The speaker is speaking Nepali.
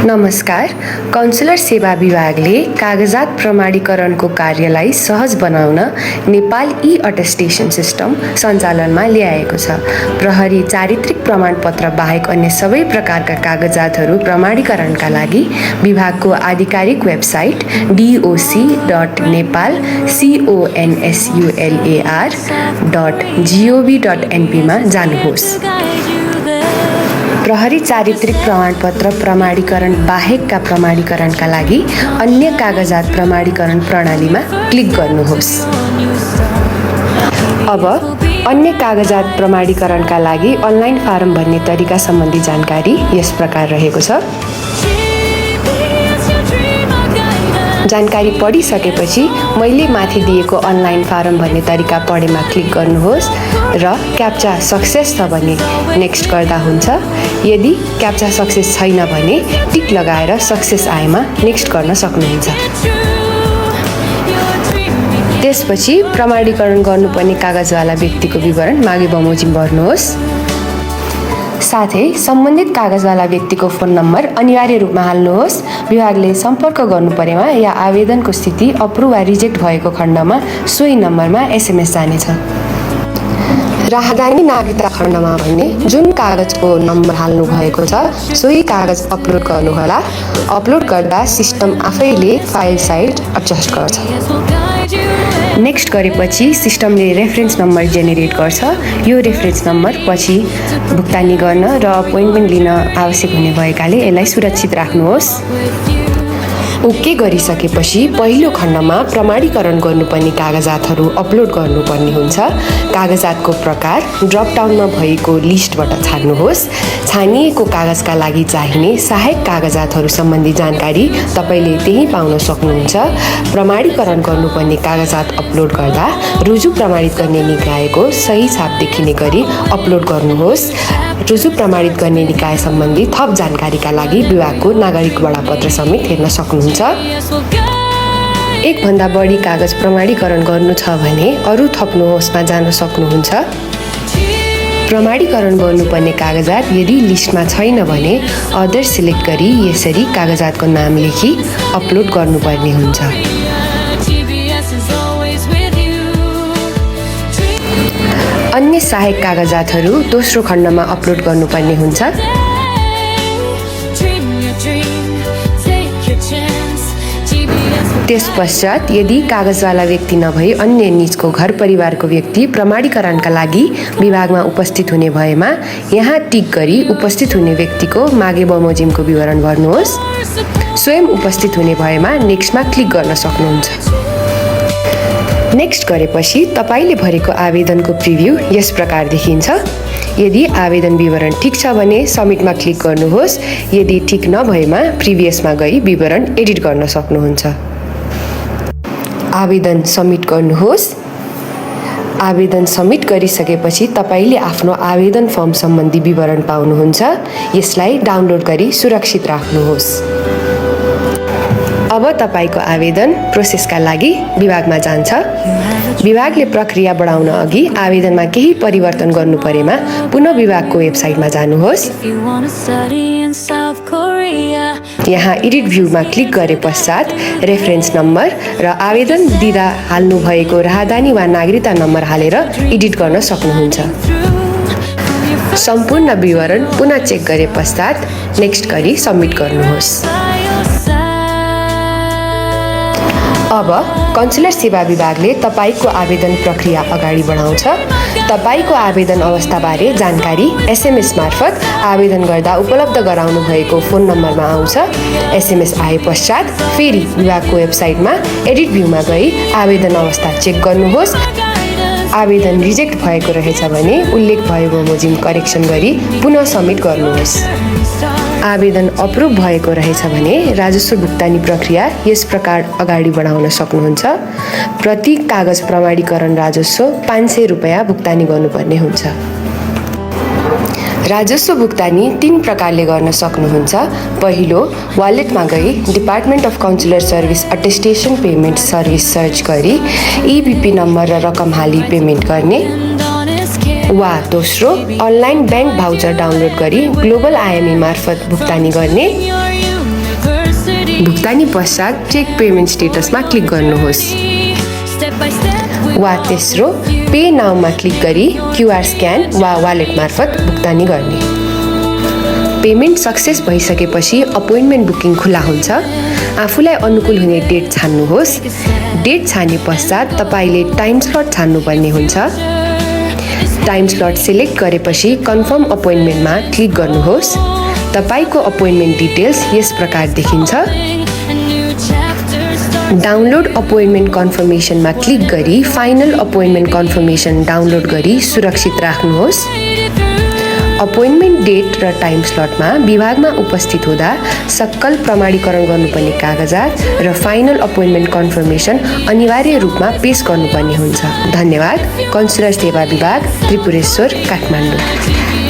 नमस्कार। काउन्सिलर सेवा विभागले कागजात प्रमाणीकरणको कार्यलाई सहज बनाउन नेपाल ई-अटेस्टेसन सिस्टम सञ्चालनमा ल्याएको छ। प्रहरी चारित्रिक प्रमाणपत्र बाहेक अन्य सबै प्रकारका कागजातहरू प्रमाणीकरणका लागि विभागको आधिकारिक वेबसाइट doc.नेपाल.consular.gov.np मा जानुहोस्। प्रहरी चारित्रिक प्रमाणपत्र प्रमाणीकरण बाहेकका प्रमाणीकरणका लागि अन्य कागजात प्रमाणीकरण प्रणालीमा क्लिक गर्नुहोस्। अब अन्य कागजात प्रमाणीकरणका लागि अनलाइन फारम भर्ने तरिका सम्बन्धी जानकारी यस प्रकार रहेको छ। जानकारी पढिसकेपछि मैले माथि दिएको अनलाइन फारम भर्ने तरिका पढेमा क्लिक गर्नुहोस् र क्याप्चा सक्सेस छ भने नेक्स्ट गर्दा हुन्छ। यदि क्याप्चा सक्सेस छैन भने टिक लगाएर सक्सेस आएमा नेक्स्ट गर्न सक्नुहुन्छ। त्यसपछि प्रमाणीकरण गर्नुपर्ने कागजवाला व्यक्तिको विवरण मागे बमोजिम भर्नुहोस्। साथै सम्बन्धित कागजवाला व्यक्तिको फोन नम्बर अनिवार्य रूपमा हाल्नुहोस्। विभागले सम्पर्क गर्नुपरेमा या आवेदनको स्थिति अप्रुभ वा रिजेक्ट भएको खण्डमा सोही नम्बरमा SMS जानेछ। राहदानी नागरिकता खण्डमा भने जुन कागजको नम्बर हाल्नु भएको छ सोही कागज अपलोड गर्नुहोला। अपलोड गर्दा सिस्टम आफैले फाइल साइज एडजस्ट गर्छ। नेक्स्ट गरेपछि सिस्टमले रेफरेन्स नम्बर जेनेरेट गर्छ। यो रेफरेन्स नम्बर पछि भुक्तानी गर्न र अपोइन्टमेन्ट लिन आवश्यक हुने भएकाले यसलाई सुरक्षित राख्नुहोस्। ओके गरिसकेपछि पहिलो खण्डमा प्रमाणीकरण गर्नुपर्ने कागजातहरू अपलोड गर्नुपर्ने हुन्छ। कागजातको प्रकार ड्रप डाउनमा भएको लिस्टबाट छान्नुहोस्। छानिएको कागजका लागि चाहिने सहायक कागजातहरू सम्बन्धी जानकारी तपाईँले त्यही पाउन सक्नुहुन्छ। प्रमाणीकरण गर्नुपर्ने कागजात अपलोड गर्दा रुजु प्रमाणित गर्ने निकायको सही छाप देखिने गरी अपलोड गर्नुहोस्। रुजु प्रमाणित गर्ने निकाय सम्बन्धी थप जानकारीका लागि विभागको नागरिक बडापत्र समेत हेर्न सक्नुहुन्छ। एकभन्दा बढी कागज प्रमाणीकरण गर्नु छ भने अरू थप्नुहोस्मा जान सक्नुहुन्छ। प्रमाणीकरण गर्नुपर्ने कागजात यदि लिस्टमा छैन भने अदर सिलेक्ट गरी यसरी कागजातको नाम लेखी अपलोड गर्नुपर्ने हुन्छ। अन्य सहायक कागजातहरू दोस्रो खण्डमा अपलोड गर्नुपर्ने हुन्छ। त्यसपश्चात यदि कागजवाला व्यक्ति नभई अन्य निजको घर परिवारको व्यक्ति प्रमाणीकरणका लागि विभागमा उपस्थित हुने भएमा यहाँ टिक गरी उपस्थित हुने व्यक्तिको मागे बमोजिमको विवरण भर्नुहोस्। स्वयं उपस्थित हुने भएमा नेक्स्टमा क्लिक गर्न सक्नुहुन्छ। नेक्स्ट गरेपछि तपाईँले भरेको आवेदनको प्रिभ्यू यस प्रकार देखिन्छ। यदि आवेदन विवरण ठिक छ भने सबमिटमा क्लिक गर्नुहोस्। यदि ठिक नभएमा प्रिभियसमा गई विवरण एडिट गर्न सक्नुहुन्छ। आवेदन सबमिट गर्नुहोस्। आवेदन सबमिट गरिसकेपछि तपाईँले आफ्नो आवेदन फर्म सम्बन्धी विवरण पाउनुहुन्छ। यसलाई डाउनलोड गरी सुरक्षित राख्नुहोस्। अब तपाईँको आवेदन प्रोसेसका लागि विभागमा जान्छ। विभागले प्रक्रिया बढाउन अघि आवेदनमा केही परिवर्तन गर्नु परेमा पुनः विभागको वेबसाइटमा जानुहोस्। यहाँ एडिट भ्यूमा क्लिक गरे पश्चात रेफरेन्स नम्बर र आवेदन दिँदा हाल्नु भएको राहदानी वा नागरिकता नम्बर हालेर एडिट गर्न सक्नुहुन्छ। सम्पूर्ण विवरण पुनः चेक गरे पश्चात नेक्स्ट गरी सबमिट गर्नुहोस्। अब काउन्सिलर सेवा विभागले तपाईँको आवेदन प्रक्रिया अगाडि बढाउँछ। तपाईँको आवेदन अवस्थाबारे जानकारी SMS मार्फत आवेदन गर्दा उपलब्ध गराउनु भएको फोन नम्बरमा आउँछ। SMS आए पश्चात फेरि विभागको वेबसाइटमा एडिट भ्यूमा गई आवेदन अवस्था चेक गर्नुहोस्। आवेदन रिजेक्ट भएको रहेछ भने उल्लेख भएको बमोजिम करेक्सन गरी पुनः सबमिट गर्नुहोस्। आवेदन अप्रुभ भएको रहेछ भने राजस्व भुक्तानी प्रक्रिया यस प्रकार अगाडि बढाउन सक्नुहुन्छ। प्रति कागज प्रमाणीकरण राजस्व 500 रुपैयाँ भुक्तानी गर्नुपर्ने हुन्छ। राजस्व भुक्तानी 3 प्रकारले गर्न सक्नुहुन्छ। पहिलो, वालेटमा गई department of consular service attestation payment service search गरी EBP नम्बर र रकम हाली पेमेन्ट गर्ने। वा दोस्रो अनलाइन बैंक भाउचर डाउनलोड गरी ग्लोबल IME मार्फत भुक्तानी गर्ने। भुक्तानी पश्चात चेक पेमेन्ट स्टेटसमा क्लिक गर्नुहोस् वा तेस्रो पे नाउमा क्लिक गरी क्युआर स्क्यान वा वालेट मार्फत भुक्तानी गर्ने। पेमेन्ट सक्सेस भइसकेपछि अपोइन्टमेन्ट बुकिङ खुला हुन्छ। आफूलाई अनुकूल हुने डेट छान्नुहोस्। डेट छाने पश्चात तपाईले टाइम स्लट छान्नुपर्ने हुन्छ। टाइम स्लट सिलेक्ट गरेपछि कन्फर्म अपोइन्टमेन्टमा क्लिक गर्नुहोस्। तपाईको अपोइन्टमेन्ट डिटेल्स यस प्रकार देखिन्छ। डाउनलोड अपोइन्टमेन्ट कन्फर्मेसनमा क्लिक गरी फाइनल अपोइन्टमेन्ट कन्फर्मेसन डाउनलोड गरी सुरक्षित राख्नुहोस्। अपोइन्टमेन्ट डेट र टाइम स्लटमा विभागमा उपस्थित हुँदा सक्कल प्रमाणीकरण गर्नुपर्ने कागजात र फाइनल अपोइन्टमेन्ट कन्फर्मेसन अनिवार्य रूपमा पेश गर्नुपर्ने हुन्छ। धन्यवाद। कन्सुलर सेवा विभाग, त्रिपुरेश्वर, काठमाडौँ।